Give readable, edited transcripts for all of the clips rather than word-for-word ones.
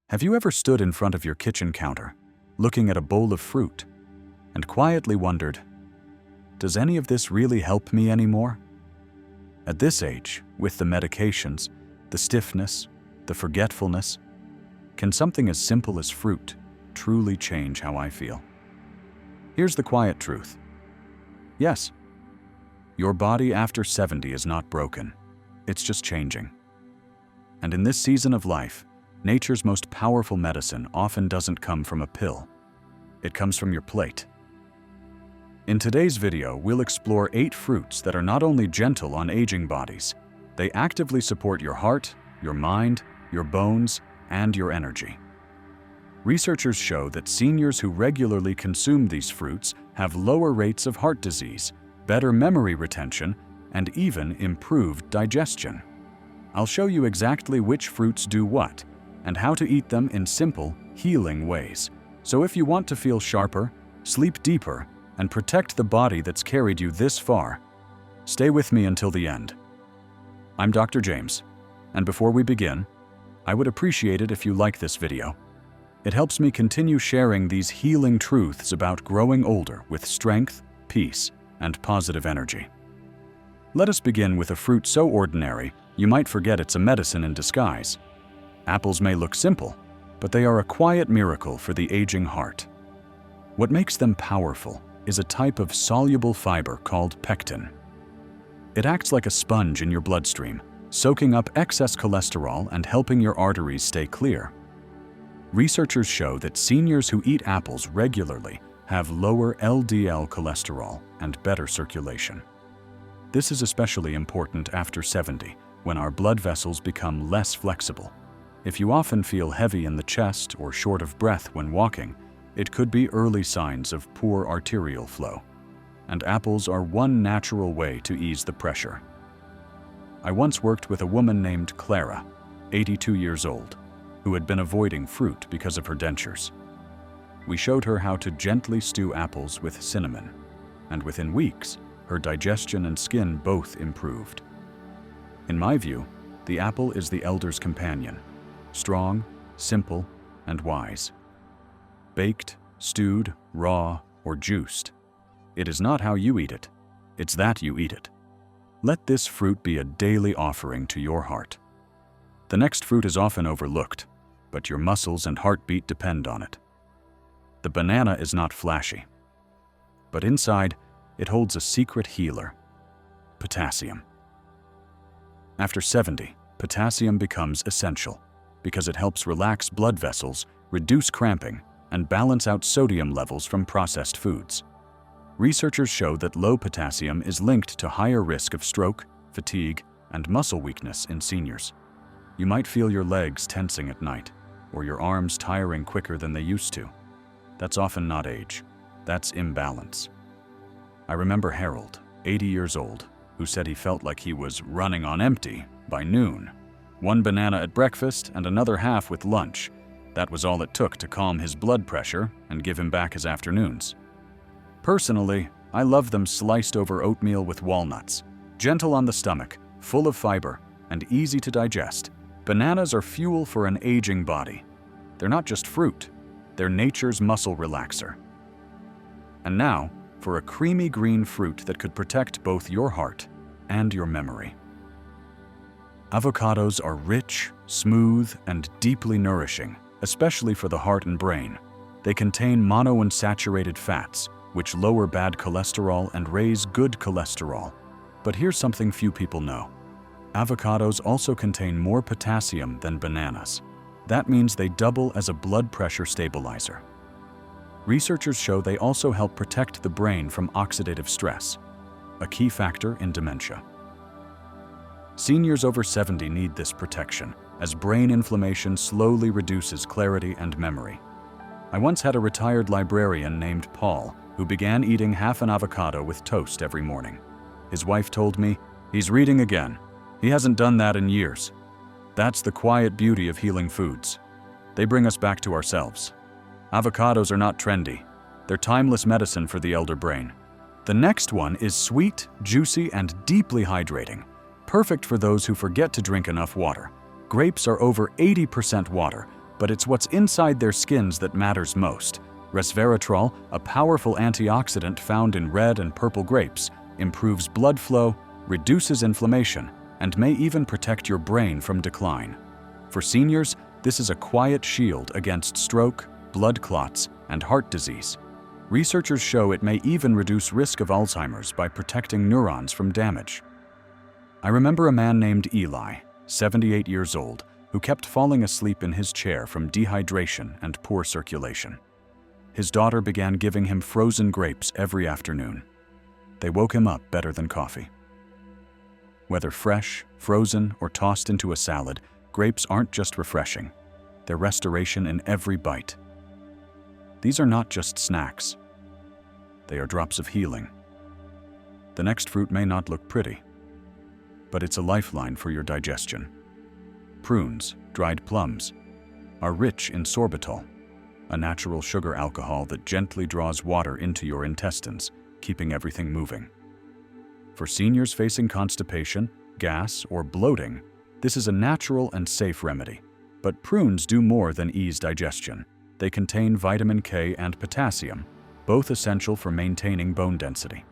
Have you ever stood in front of your kitchen counter, looking at a bowl of fruit, and quietly wondered, does any of this really help me anymore? At this age, with the medications, the stiffness, the forgetfulness, can something as simple as fruit truly change how I feel? Here's the quiet truth. Yes, your body after 70 is not broken. It's just changing. And in this season of life, nature's most powerful medicine often doesn't come from a pill. It comes from your plate. In today's video, we'll explore 8 fruits that are not only gentle on aging bodies, they actively support your heart, your mind, your bones, and your energy. Researchers show that seniors who regularly consume these fruits have lower rates of heart disease, better memory retention, and even improved digestion. I'll show you exactly which fruits do what, and how to eat them in simple, healing ways. So if you want to feel sharper, sleep deeper, and protect the body that's carried you this far, stay with me until the end. I'm Dr. James, and before we begin, I would appreciate it if you like this video. It helps me continue sharing these healing truths about growing older with strength, peace, and positive energy. Let us begin with a fruit so ordinary, you might forget it's a medicine in disguise. Apples may look simple, but they are a quiet miracle for the aging heart. What makes them powerful is a type of soluble fiber called pectin. It acts like a sponge in your bloodstream, soaking up excess cholesterol and helping your arteries stay clear. Researchers show that seniors who eat apples regularly have lower LDL cholesterol and better circulation. This is especially important after 70, when our blood vessels become less flexible. If you often feel heavy in the chest or short of breath when walking, it could be early signs of poor arterial flow. And apples are one natural way to ease the pressure. I once worked with a woman named Clara, 82 years old, who had been avoiding fruit because of her dentures. We showed her how to gently stew apples with cinnamon, and within weeks, her digestion and skin both improved. In my view, the apple is the elder's companion, strong, simple, and wise. Baked, stewed, raw, or juiced, it is not how you eat it, it's that you eat it. Let this fruit be a daily offering to your heart. The next fruit is often overlooked, but your muscles and heartbeat depend on it. The banana is not flashy, but inside, it holds a secret healer: potassium. After 70, potassium becomes essential because it helps relax blood vessels, reduce cramping, and balance out sodium levels from processed foods. Researchers show that low potassium is linked to higher risk of stroke, fatigue, and muscle weakness in seniors. You might feel your legs tensing at night, or your arms tiring quicker than they used to. That's often not age, that's imbalance. I remember Harold, 80 years old, who said he felt like he was running on empty by noon. 1 banana at breakfast and another half with lunch. That was all it took to calm his blood pressure and give him back his afternoons. Personally, I love them sliced over oatmeal with walnuts. Gentle on the stomach, full of fiber, and easy to digest, bananas are fuel for an aging body. They're not just fruit, they're nature's muscle relaxer. And now, for a creamy green fruit that could protect both your heart and your memory. Avocados are rich, smooth, and deeply nourishing, especially for the heart and brain. They contain monounsaturated fats, which lower bad cholesterol and raise good cholesterol. But here's something few people know. Avocados also contain more potassium than bananas. That means they double as a blood pressure stabilizer. Researchers show they also help protect the brain from oxidative stress, a key factor in dementia. Seniors over 70 need this protection, as brain inflammation slowly reduces clarity and memory. I once had a retired librarian named Paul who began eating half an avocado with toast every morning. His wife told me, "He's reading again. He hasn't done that in years." That's the quiet beauty of healing foods. They bring us back to ourselves. Avocados are not trendy. They're timeless medicine for the elder brain. The next one is sweet, juicy, and deeply hydrating, perfect for those who forget to drink enough water. Grapes are over 80% water, But it's what's inside their skins that matters most. Resveratrol, a powerful antioxidant found in red and purple grapes, improves blood flow, reduces inflammation, and may even protect your brain from decline. For seniors, this is a quiet shield against stroke, blood clots, and heart disease. Researchers show it may even reduce risk of Alzheimer's by protecting neurons from damage. I remember a man named Eli, 78 years old, who kept falling asleep in his chair from dehydration and poor circulation. His daughter began giving him frozen grapes every afternoon. They woke him up better than coffee. Whether fresh, frozen, or tossed into a salad, grapes aren't just refreshing. They're restoration in every bite. These are not just snacks. They are drops of healing. The next fruit may not look pretty, but it's a lifeline for your digestion. Prunes, dried plums, are rich in sorbitol, a natural sugar alcohol that gently draws water into your intestines, keeping everything moving. For seniors facing constipation, gas, or bloating, this is a natural and safe remedy. But prunes do more than ease digestion. They contain vitamin K and potassium, both essential for maintaining bone density.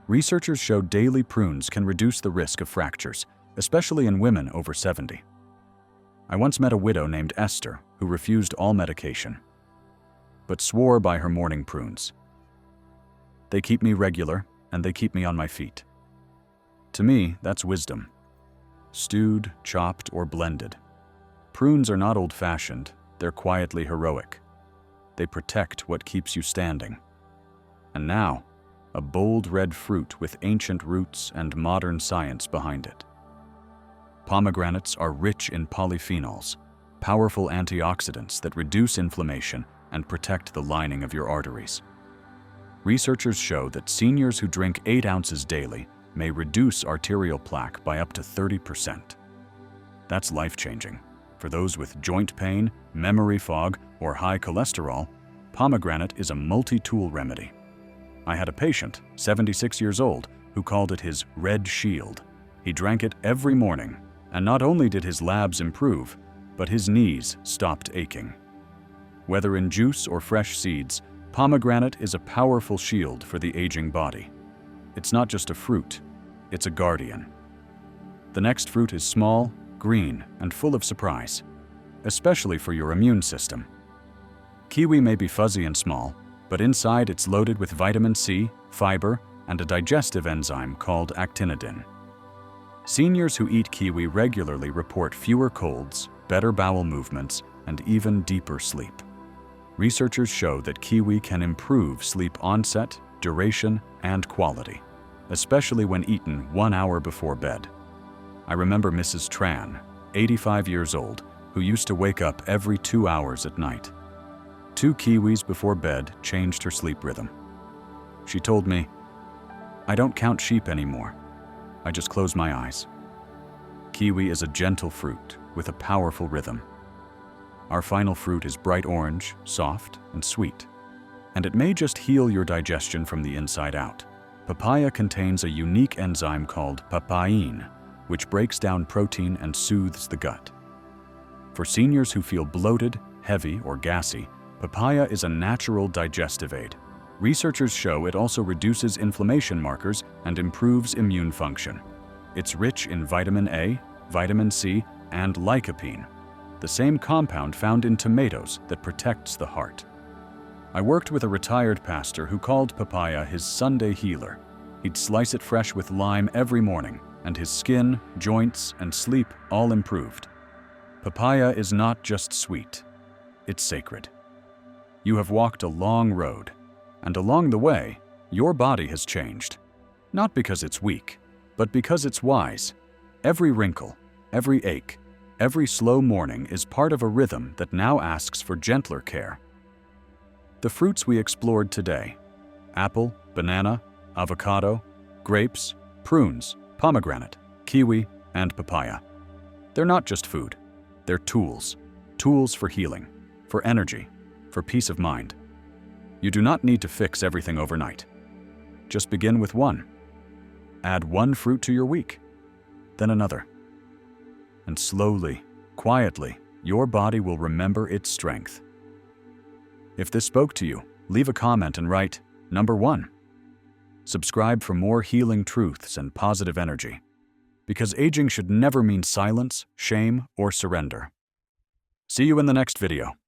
Researchers show daily prunes can reduce the risk of fractures, especially in women over 70. I once met a widow named Esther who refused all medication, but swore by her morning prunes. They keep me regular, and they keep me on my feet. To me, that's wisdom. Stewed, chopped, or blended. Prunes are not old-fashioned, they're quietly heroic. They protect what keeps you standing. And now, a bold red fruit with ancient roots and modern science behind it. Pomegranates are rich in polyphenols, powerful antioxidants that reduce inflammation and protect the lining of your arteries. Researchers show that seniors who drink 8 ounces daily may reduce arterial plaque by up to 30%. That's life-changing. For those with joint pain, memory fog, or high cholesterol, pomegranate is a multi-tool remedy. I had a patient, 76 years old, who called it his red shield. He drank it every morning, and not only did his labs improve, but his knees stopped aching. Whether in juice or fresh seeds, pomegranate is a powerful shield for the aging body. It's not just a fruit, it's a guardian. The next fruit is small, green, and full of surprise, especially for your immune system. Kiwi may be fuzzy and small, but inside it's loaded with vitamin C, fiber, and a digestive enzyme called actinidin. Seniors who eat kiwi regularly report fewer colds, better bowel movements, and even deeper sleep. Researchers show that kiwi can improve sleep onset, duration, and quality, especially when eaten 1 hour before bed. I remember Mrs. Tran, 85 years old, who used to wake up every 2 hours at night. 2 kiwis before bed changed her sleep rhythm. She told me, "I don't count sheep anymore. I just close my eyes." Kiwi is a gentle fruit with a powerful rhythm. Our final fruit is bright orange, soft, and sweet. And it may just heal your digestion from the inside out. Papaya contains a unique enzyme called papain, which breaks down protein and soothes the gut. For seniors who feel bloated, heavy, or gassy, papaya is a natural digestive aid. Researchers show it also reduces inflammation markers and improves immune function. It's rich in vitamin A, vitamin C, and lycopene, the same compound found in tomatoes that protects the heart. I worked with a retired pastor who called papaya his Sunday healer. He'd slice it fresh with lime every morning, and his skin, joints, and sleep all improved. Papaya is not just sweet, it's sacred. You have walked a long road, and along the way, your body has changed. Not because it's weak, but because it's wise. Every wrinkle, every ache, every slow morning is part of a rhythm that now asks for gentler care. The fruits we explored today: apple, banana, avocado, grapes, prunes, pomegranate, kiwi, and papaya. They're not just food. They're tools. Tools for healing, for energy, for peace of mind. You do not need to fix everything overnight. Just begin with one. Add one fruit to your week, then another. And slowly, quietly, your body will remember its strength. If this spoke to you, leave a comment and write, Number 1. Subscribe for more healing truths and positive energy. Because aging should never mean silence, shame, or surrender. See you in the next video.